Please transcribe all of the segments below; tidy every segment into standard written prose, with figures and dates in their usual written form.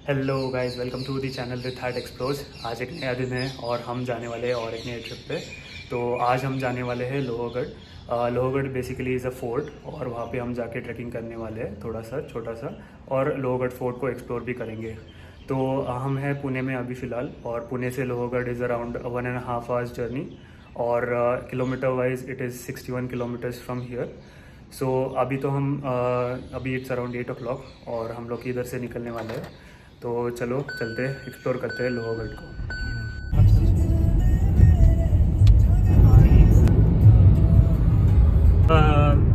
Hello guys, welcome to the channel with heart explores. आज एक नया दिन है और हम जाने वाले हैं और एक नए ट्रिप पे। तो आज हम जाने वाले हैं Lohgarh. Lohgarh basically is a fort और वहाँ पे हम जाके ट्रैकिंग करने वाले हैं, थोड़ा सा छोटा सा, और लोहगढ़ फोर्ट को एक्सप्लोर भी करेंगे। तो हम हैं पुणे में अभी फ़िलहाल, और पुणे से Lohagad is around 1.5 hours journey, और kilometre wise it is 61 kilometres from here. So अभी तो हम अभी इट्स अराउंड 8 o'clock और हम लोग इधर से निकलने वाले हैं। तो चलो चलते हैं, एक्सप्लोर करते हैं लोहगढ़ को।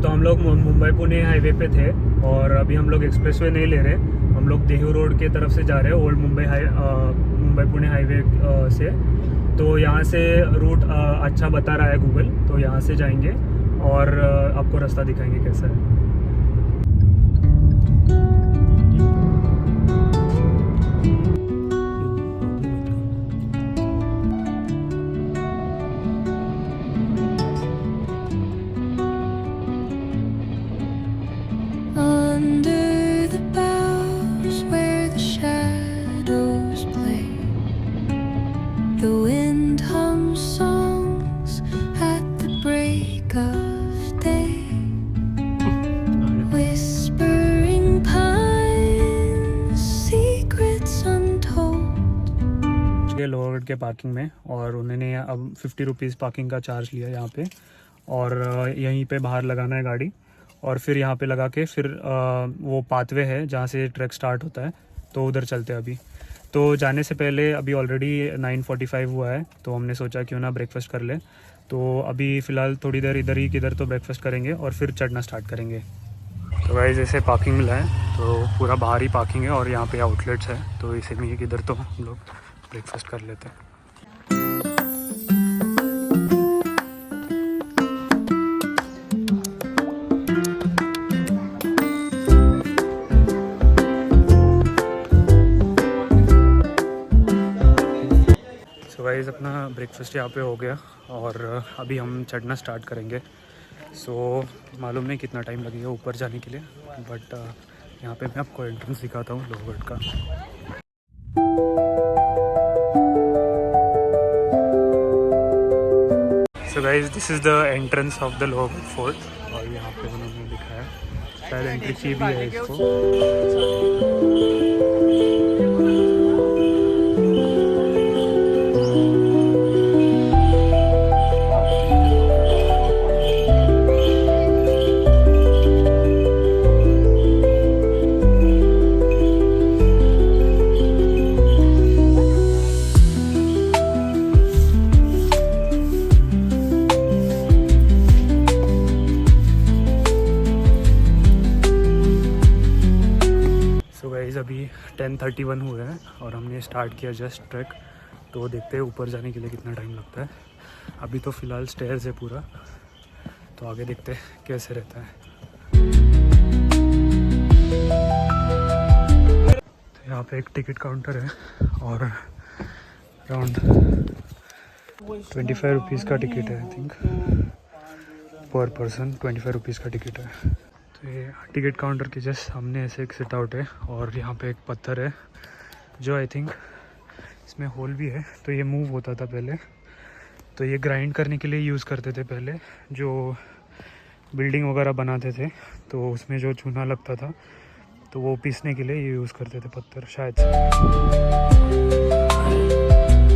तो हम लोग मुंबई पुणे हाईवे पे थे और अभी हम लोग एक्सप्रेसवे नहीं ले रहे, हम लोग देहू रोड के तरफ से जा रहे हैं, ओल्ड मुंबई पुणे हाईवे से। तो यहाँ से रूट अच्छा बता रहा है गूगल, तो यहाँ से जाएंगे और आपको रास्ता दिखाएंगे कैसा है। Under the boughs where the shadows play, the wind hums songs at the break of day, whispering pines, secrets untold. ये लोहगढ़ के पार्किंग में, और उन्होंने अब 50 रुपीज़ पार्किंग का चार्ज लिया यहाँ पे, और यहीं पे बाहर लगाना है गाड़ी, और फिर यहाँ पे लगा के फिर वो पाथवे है जहाँ से ट्रैक स्टार्ट होता है, तो उधर चलते हैं अभी। तो जाने से पहले अभी ऑलरेडी 9:45 हुआ है, तो हमने सोचा क्यों ना ब्रेकफास्ट कर ले। तो अभी फ़िलहाल थोड़ी देर इधर ही किधर तो ब्रेकफास्ट करेंगे और फिर चढ़ना स्टार्ट करेंगे। तो गाइस जैसे पार्किंग मिला है, तो पूरा बाहरी पार्किंग है और यहाँ पे आउटलेट्स है, तो इसे में किधर तो हम लोग ब्रेकफास्ट कर लेते हैं। गाइस अपना ब्रेकफास्ट यहाँ पे हो गया और अभी हम चढ़ना स्टार्ट करेंगे। सो मालूम नहीं कितना टाइम लगेगा ऊपर जाने के लिए, बट यहाँ पे मैं आपको एंट्रेंस दिखाता हूँ लोहगढ़ का। So guys this is the entrance of the Lohgarh fort, और यहाँ पे उन्होंने लिखा है, शायद एंट्री फी भी है इसको। अभी 10:31 हुए हैं और हमने स्टार्ट किया जस्ट ट्रैक। तो देखते हैं ऊपर जाने के लिए कितना टाइम लगता है। अभी तो फ़िलहाल स्टेयर्स है पूरा, तो आगे देखते हैं कैसे रहता है। तो यहाँ पे एक टिकट काउंटर है और अराउंड 25 रुपीज़ का टिकट है, आई थिंक पर पर्सन 25 रुपीज़ का टिकट है। तो ये टिकट काउंटर के जस्ट सामने ऐसे एक सिट आउट है, और यहाँ पे एक पत्थर है जो आई थिंक इसमें होल भी है, तो ये मूव होता था पहले। तो ये ग्राइंड करने के लिए यूज़ करते थे पहले, जो बिल्डिंग वगैरह बनाते थे, तो उसमें जो चूना लगता था तो वो पीसने के लिए ये यूज़ करते थे पत्थर शायद से।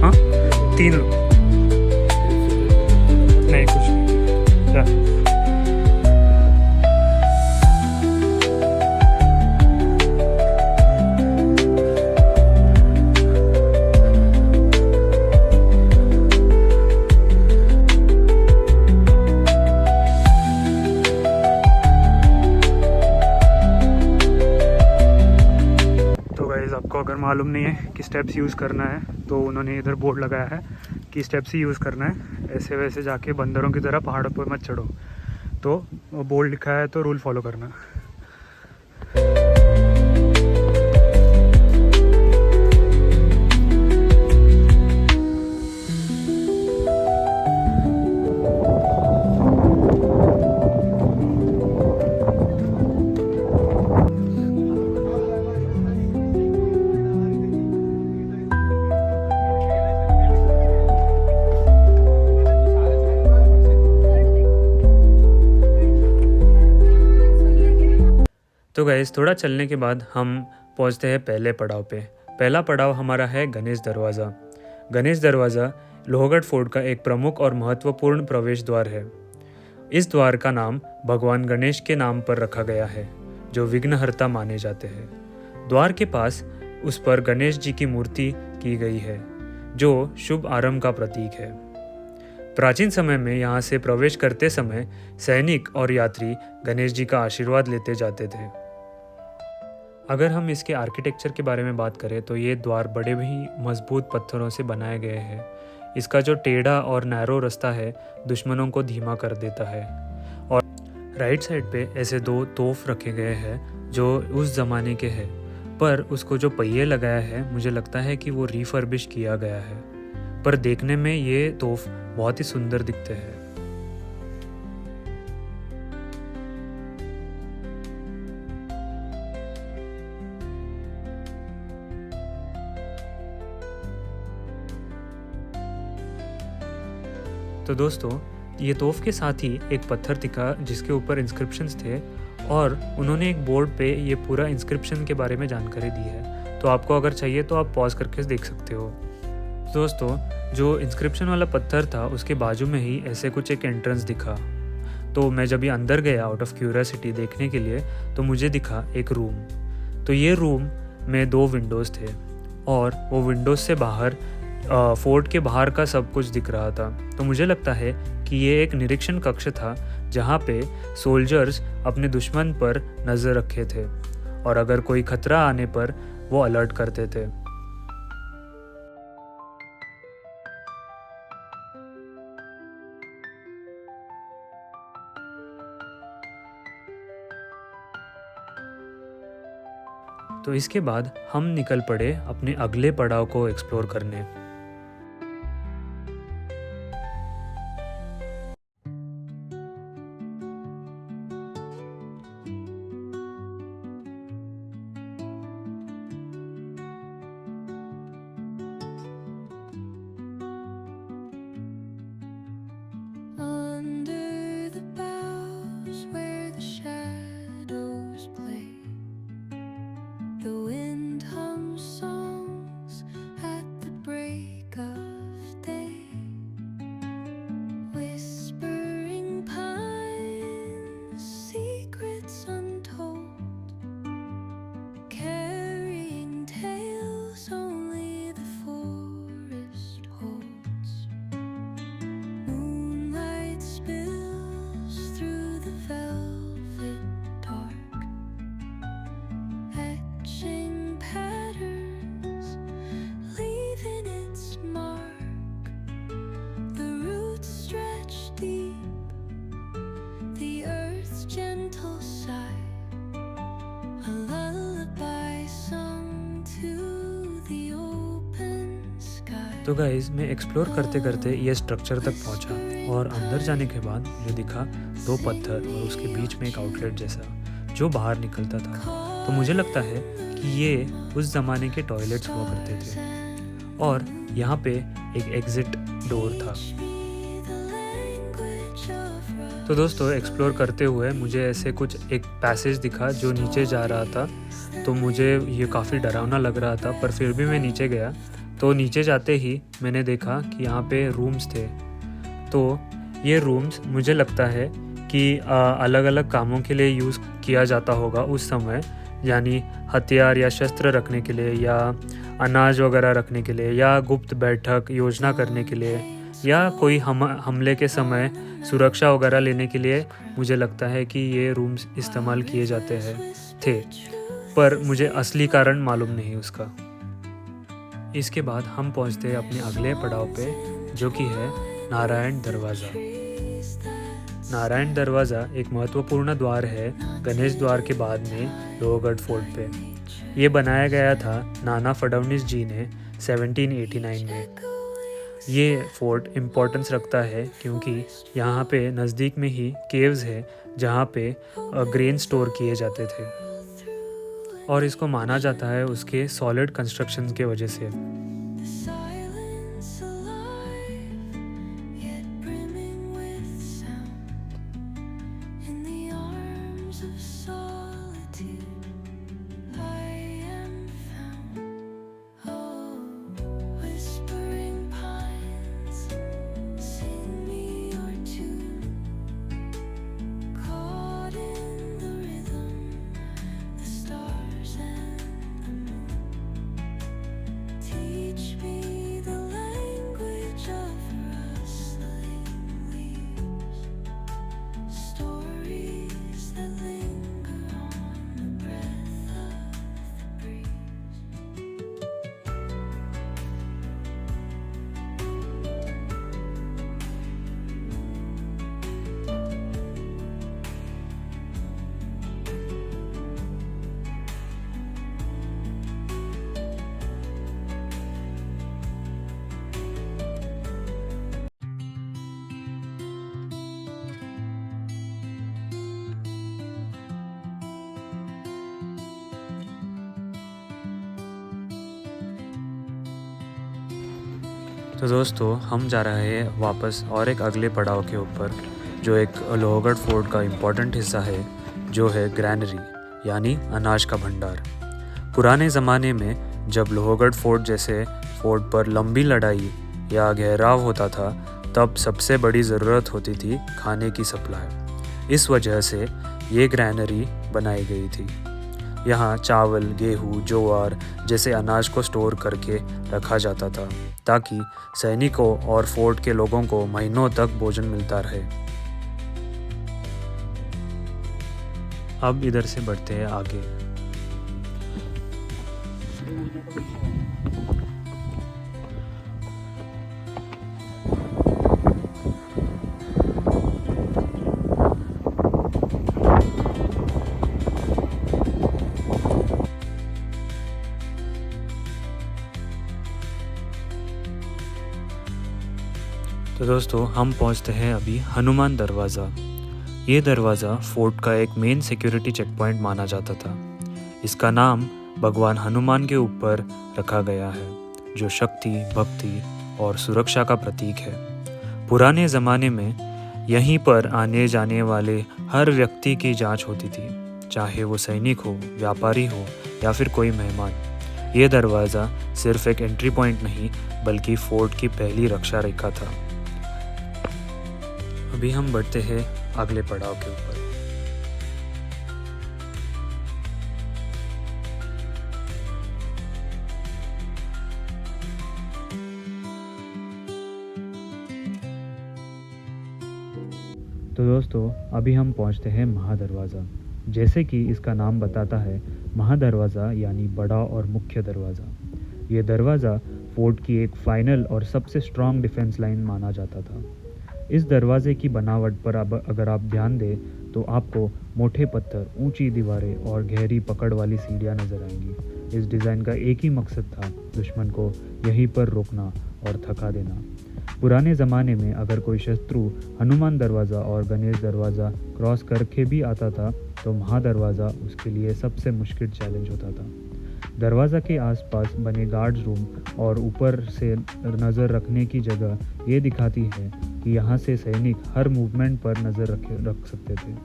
हाँ 3 नहीं कुछ नहीं। आपको अगर मालूम नहीं है कि स्टेप्स यूज़ करना है, तो उन्होंने इधर बोर्ड लगाया है कि स्टेप्स ही यूज़ करना है, ऐसे वैसे जाके बंदरों की तरह पहाड़ों पर मत चढ़ो। तो बोर्ड लिखा है तो रूल फॉलो करना। तो गाइस थोड़ा चलने के बाद हम पहुंचते हैं पहले पड़ाव पे। पहला पड़ाव हमारा है गणेश दरवाज़ा। गणेश दरवाज़ा लोहगढ़ फोर्ट का एक प्रमुख और महत्वपूर्ण प्रवेश द्वार है। इस द्वार का नाम भगवान गणेश के नाम पर रखा गया है, जो विघ्नहर्ता माने जाते हैं। द्वार के पास उस पर गणेश जी की मूर्ति की गई है, जो शुभ आरंभ का प्रतीक है। प्राचीन समय में यहाँ से प्रवेश करते समय सैनिक और यात्री गणेश जी का आशीर्वाद लेते जाते थे। अगर हम इसके आर्किटेक्चर के बारे में बात करें तो ये द्वार बड़े ही मजबूत पत्थरों से बनाए गए हैं। इसका जो टेढ़ा और नैरो रास्ता है दुश्मनों को धीमा कर देता है। और राइट साइड पे ऐसे 2 तोफ रखे गए हैं जो उस ज़माने के हैं, पर उसको जो पहिए लगाया है मुझे लगता है कि वो रिफर्बिश किया गया है, पर देखने में ये तोफ बहुत ही सुंदर दिखते हैं। तो दोस्तों ये तोफ के साथ ही एक पत्थर दिखा जिसके ऊपर इंस्क्रिप्शंस थे, और उन्होंने एक बोर्ड पे ये पूरा इंस्क्रिप्शन के बारे में जानकारी दी है। तो आपको अगर चाहिए तो आप पॉज करके देख सकते हो। दोस्तों जो इंस्क्रिप्शन वाला पत्थर था उसके बाजू में ही ऐसे कुछ एक एंट्रेंस दिखा। तो मैं जब ये अंदर गया आउट ऑफ क्यूरियोसिटी देखने के लिए, तो मुझे दिखा एक रूम। तो ये रूम में 2 विंडोज़ थे और वो विंडोज़ से बाहर फोर्ट के बाहर का सब कुछ दिख रहा था। तो मुझे लगता है कि ये एक निरीक्षण कक्ष था जहाँ पे सोल्जर्स अपने दुश्मन पर नज़र रखे थे और अगर कोई खतरा आने पर वो अलर्ट करते थे। तो इसके बाद हम निकल पड़े अपने अगले पड़ाव को एक्सप्लोर करने। Under the boughs where the shadows play, the wind hums songs at the break of day. Whispering pines, secrets untold, carrying tales only the forest holds. Moonlight spills through the velvet dark, etching patterns, leaving its mark. The roots stretch deep, the earth's gentle sigh, a lullaby sung to the open sky. तो guys मैं explore करते करते ये structure तक पहुंचा और अंदर जाने के बाद मुझे दिखा 2 पत्थर और उसके बीच में एक आउटलेट जैसा जो बाहर निकलता था। तो मुझे लगता है कि ये उस ज़माने के टॉयलेट्स हुआ करते थे और यहाँ पे एक एग्जिट डोर था। तो दोस्तों एक्सप्लोर करते हुए मुझे ऐसे कुछ एक पैसेज दिखा जो नीचे जा रहा था। तो मुझे ये काफ़ी डरावना लग रहा था, पर फिर भी मैं नीचे गया। तो नीचे जाते ही मैंने देखा कि यहाँ पे रूम्स थे। तो ये रूम्स मुझे लगता है कि अलग अलग कामों के लिए यूज़ किया जाता होगा उस समय, यानी हथियार या शस्त्र रखने के लिए, या अनाज वगैरह रखने के लिए, या गुप्त बैठक योजना करने के लिए, या कोई हमले के समय सुरक्षा वगैरह लेने के लिए। मुझे लगता है कि ये रूम्स इस्तेमाल किए जाते थे, पर मुझे असली कारण मालूम नहीं उसका। इसके बाद हम पहुंचते हैं अपने अगले पड़ाव पे, जो कि है नारायण दरवाज़ा। नारायण दरवाज़ा एक महत्वपूर्ण द्वार है गणेश द्वार के बाद में लोहगढ़ फोर्ट पे। ये बनाया गया था नाना फडणवीस जी ने 1789 में। ये फोर्ट इम्पोर्टेंस रखता है क्योंकि यहाँ पे नज़दीक में ही केव्स है जहाँ पे ग्रेन स्टोर किए जाते थे, और इसको माना जाता है उसके सॉलिड कंस्ट्रक्शन के वजह से। Silence alive, yet brimming with sound. In the arms of solitude, तो दोस्तों हम जा रहे हैं वापस और एक अगले पड़ाव के ऊपर, जो एक लोहगढ़ फोर्ट का इम्पॉर्टेंट हिस्सा है, जो है ग्रैनरी यानी अनाज का भंडार। पुराने ज़माने में जब लोहगढ़ फोर्ट जैसे फोर्ट पर लंबी लड़ाई या घेराव होता था, तब सबसे बड़ी ज़रूरत होती थी खाने की सप्लाई। इस वजह से ये ग्रैनरी बनाई गई थी। यहाँ चावल, गेहूँ, ज्वार जैसे अनाज को स्टोर करके रखा जाता था, ताकि सैनिकों और फोर्ट के लोगों को महीनों तक भोजन मिलता रहे। अब इधर से बढ़ते हैं आगे। तो दोस्तों हम पहुंचते हैं अभी हनुमान दरवाज़ा। ये दरवाज़ा फोर्ट का एक मेन सिक्योरिटी चेक पॉइंट माना जाता था। इसका नाम भगवान हनुमान के ऊपर रखा गया है, जो शक्ति, भक्ति और सुरक्षा का प्रतीक है। पुराने ज़माने में यहीं पर आने जाने वाले हर व्यक्ति की जांच होती थी, चाहे वो सैनिक हो, व्यापारी हो या फिर कोई मेहमान। ये दरवाज़ा सिर्फ एक एंट्री पॉइंट नहीं, बल्कि फोर्ट की पहली रक्षा रेखा था। अभी हम बढ़ते हैं अगले पड़ाव के ऊपर। तो दोस्तों अभी हम पहुंचते हैं महादरवाज़ा। जैसे कि इसका नाम बताता है, महादरवाज़ा यानी बड़ा और मुख्य दरवाज़ा। ये दरवाज़ा फोर्ट की एक फाइनल और सबसे स्ट्रॉन्ग डिफेंस लाइन माना जाता था। इस दरवाजे की बनावट पर अगर आप ध्यान दें तो आपको मोटे पत्थर, ऊंची दीवारें और गहरी पकड़ वाली सीढ़ियां नजर आएंगी। इस डिज़ाइन का एक ही मकसद था, दुश्मन को यहीं पर रोकना और थका देना। पुराने ज़माने में अगर कोई शत्रु हनुमान दरवाज़ा और गणेश दरवाज़ा क्रॉस करके भी आता था, तो महादरवाज़ा उसके लिए सबसे मुश्किल चैलेंज होता था। दरवाज़ा के आसपास बने गार्ड्स रूम और ऊपर से नज़र रखने की जगह ये दिखाती है कि यहाँ से सैनिक हर मूवमेंट पर नज़र रख सकते थे।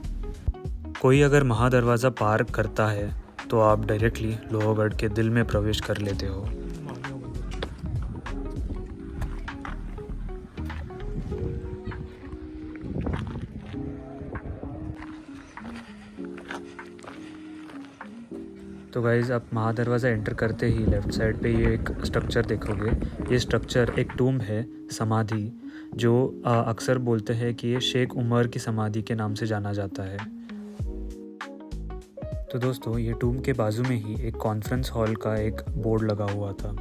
कोई अगर महादरवाज़ा पार करता है तो आप डायरेक्टली लोहगढ़ के दिल में प्रवेश कर लेते हो। तो गाइज़ आप महादरवाज़ा एंटर करते ही लेफ़्ट साइड पे ये एक स्ट्रक्चर देखोगे। ये स्ट्रक्चर एक टूम है, समाधि, जो अक्सर बोलते हैं कि ये शेख उमर की समाधि के नाम से जाना जाता है। तो दोस्तों ये टूम के बाजू में ही एक कॉन्फ्रेंस हॉल का एक बोर्ड लगा हुआ था।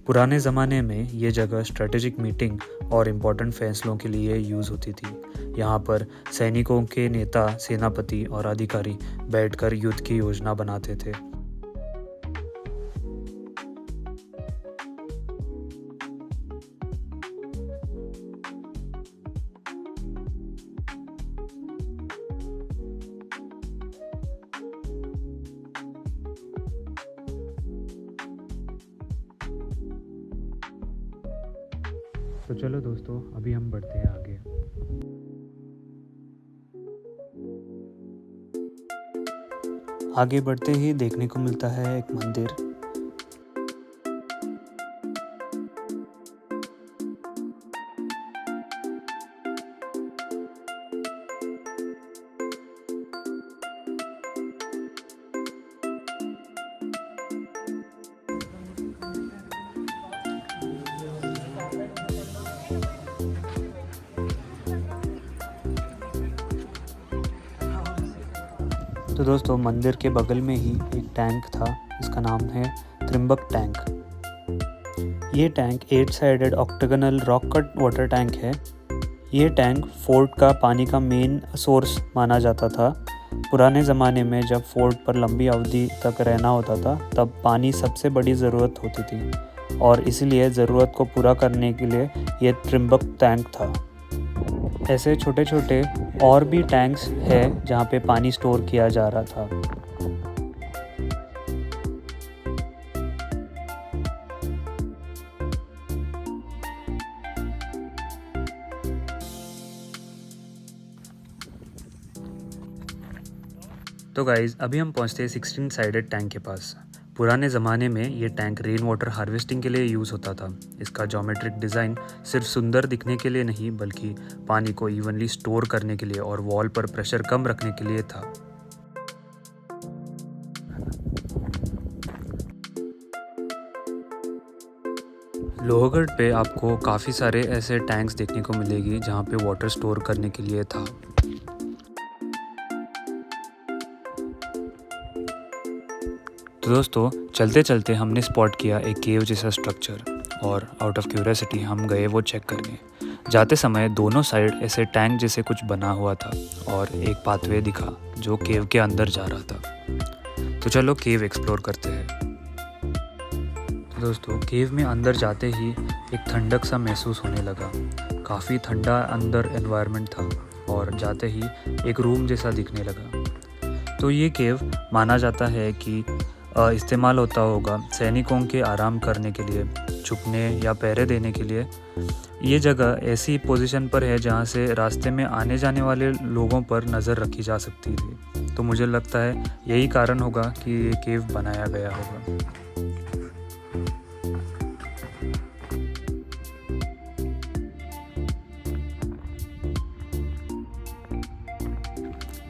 पुराने ज़माने में ये जगह स्ट्रेटेजिक मीटिंग और इम्पोर्टेंट फैसलों के लिए यूज़ होती थी। यहाँ पर सैनिकों के नेता, सेनापति और अधिकारी बैठकर युद्ध की योजना बनाते थे। तो चलो दोस्तों अभी हम बढ़ते हैं आगे। आगे बढ़ते ही देखने को मिलता है एक मंदिर। तो दोस्तों मंदिर के बगल में ही एक टैंक था, इसका नाम है त्रिंबक टैंक। ये tank 8 sided octagonal rock cut water tank है। ये टैंक फोर्ट का पानी का मेन सोर्स माना जाता था। पुराने ज़माने में जब फोर्ट पर लंबी अवधि तक रहना होता था, तब पानी सबसे बड़ी ज़रूरत होती थी और इसलिए ज़रूरत को पूरा करने के लिए ये त्रिंबक टैंक था। ऐसे छोटे छोटे और भी टैंक्स हैं जहाँ पे पानी स्टोर किया जा रहा था। तो गाइज़ अभी हम पहुंचते हैं 16 साइडेड टैंक के पास। पुराने ज़माने में ये टैंक रेन वाटर हार्वेस्टिंग के लिए यूज़ होता था। इसका ज्योमेट्रिक डिज़ाइन सिर्फ सुंदर दिखने के लिए नहीं बल्कि पानी को इवनली स्टोर करने के लिए और वॉल पर प्रेशर कम रखने के लिए था। लोहगढ़ पे आपको काफ़ी सारे ऐसे टैंक्स देखने को मिलेगी जहाँ पे वाटर स्टोर करने के लिए था। तो दोस्तों चलते चलते हमने स्पॉट किया एक केव जैसा स्ट्रक्चर और आउट ऑफ क्यूरियोसिटी हम गए वो चेक करने। जाते समय दोनों साइड ऐसे टैंक जैसे कुछ बना हुआ था और एक पाथवे दिखा जो केव के अंदर जा रहा था। तो चलो केव एक्सप्लोर करते हैं। दोस्तों केव में अंदर जाते ही एक ठंडक सा महसूस होने लगा। काफ़ी ठंडा अंदर एनवायरनमेंट था और जाते ही एक रूम जैसा दिखने लगा। तो ये केव माना जाता है कि इस्तेमाल होता होगा सैनिकों के आराम करने के लिए, छुपने या पहरे देने के लिए। ये जगह ऐसी पोजीशन पर है जहाँ से रास्ते में आने जाने वाले लोगों पर नज़र रखी जा सकती थी। तो मुझे लगता है यही कारण होगा कि ये केव बनाया गया होगा।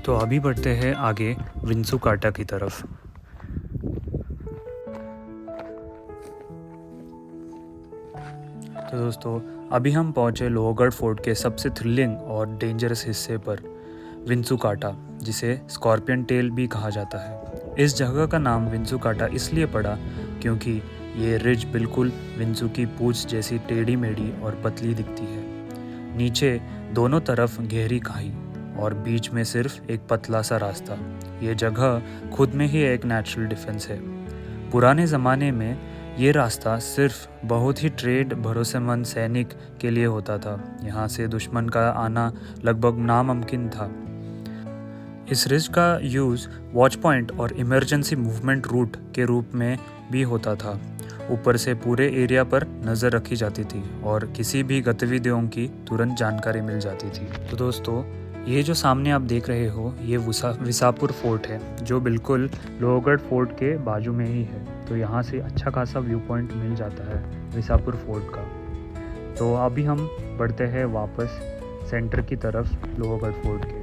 तो अभी बढ़ते हैं आगे विंसू काटा की तरफ। तो दोस्तों अभी हम पहुंचे लोहगढ़ फोर्ट के सबसे थ्रिलिंग और डेंजरस हिस्से पर, विंसू काटा, जिसे स्कॉर्पियन टेल भी कहा जाता है। इस जगह का नाम विंसू काटा इसलिए पड़ा क्योंकि ये रिज बिल्कुल विंसू की पूंछ जैसी टेढ़ी मेढ़ी और पतली दिखती है। नीचे दोनों तरफ गहरी खाई और बीच में सिर्फ एक पतला सा रास्ता। ये जगह खुद में ही एक नेचुरल डिफेंस है। पुराने ज़माने में ये रास्ता सिर्फ बहुत ही ट्रेड भरोसेमंद सैनिक के लिए होता था। यहाँ से दुश्मन का आना लगभग नामुमकिन था। इस रिज का यूज़ वॉच पॉइंट और इमरजेंसी मूवमेंट रूट के रूप में भी होता था। ऊपर से पूरे एरिया पर नज़र रखी जाती थी और किसी भी गतिविधियों की तुरंत जानकारी मिल जाती थी। तो दोस्तों ये जो सामने आप देख रहे हो ये विसापुर फोर्ट है जो बिल्कुल लोहगढ़ फोर्ट के बाजू में ही है। तो यहाँ से अच्छा खासा व्यू पॉइंट मिल जाता है विसापुर फोर्ट का। तो अभी हम बढ़ते हैं वापस सेंटर की तरफ लोहगढ़ फोर्ट के।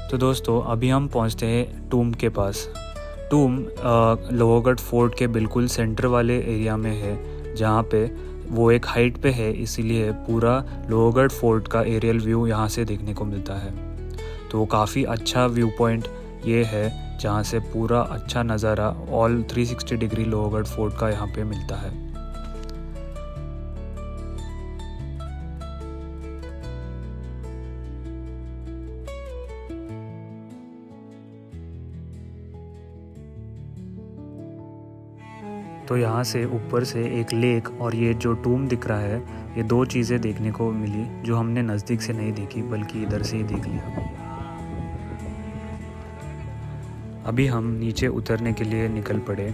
तो दोस्तों अभी हम पहुँचते हैं टूम के पास। टूम लोहगढ़ फोर्ट के बिल्कुल सेंटर वाले एरिया में है जहाँ पे वो एक हाइट पे है, इसीलिए पूरा लोहगढ़ फोर्ट का एरियल व्यू यहाँ से देखने को मिलता है। तो काफ़ी अच्छा व्यू पॉइंट ये है जहाँ से पूरा अच्छा नज़ारा ऑल 360 डिग्री लोहगढ़ फोर्ट का यहाँ पे मिलता है। तो यहाँ से ऊपर से एक लेक और ये जो टूम दिख रहा है, ये दो चीज़ें देखने को मिली जो हमने नज़दीक से नहीं देखी बल्कि इधर से ही देख लिया। अभी हम नीचे उतरने के लिए निकल पड़े।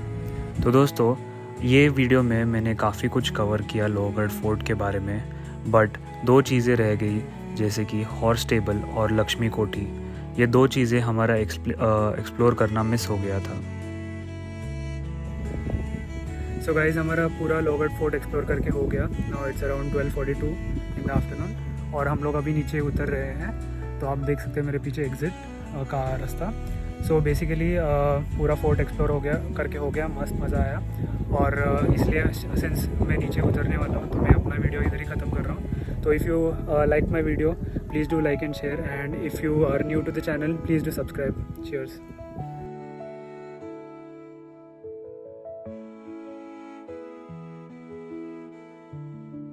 तो दोस्तों ये वीडियो में मैंने काफ़ी कुछ कवर किया लोहगढ़ फोर्ट के बारे में, बट दो चीज़ें रह गई जैसे कि हॉर्स टेबल और लक्ष्मी कोठी। ये दो चीज़ें हमारा एक्सप्लोर करना मिस हो गया था। सो गाइज़ हमारा पूरा लोहगढ़ फोर्ट एक्सप्लोर करके हो गया। Now it's around 12:42 in the afternoon और हम लोग अभी नीचे उतर रहे हैं। तो आप देख सकते हैं मेरे पीछे एग्ज़िट का रास्ता। सो बेसिकली पूरा फोर्ट एक्सप्लोर करके हो गया, मस्त मज़ा आया। और इसलिए सिंस मैं नीचे उतरने वाला हूँ तो मैं अपना वीडियो इधर ही ख़त्म कर रहा हूँ। तो if you like my video please do like and share, and if you are new to the channel please do subscribe. Cheers.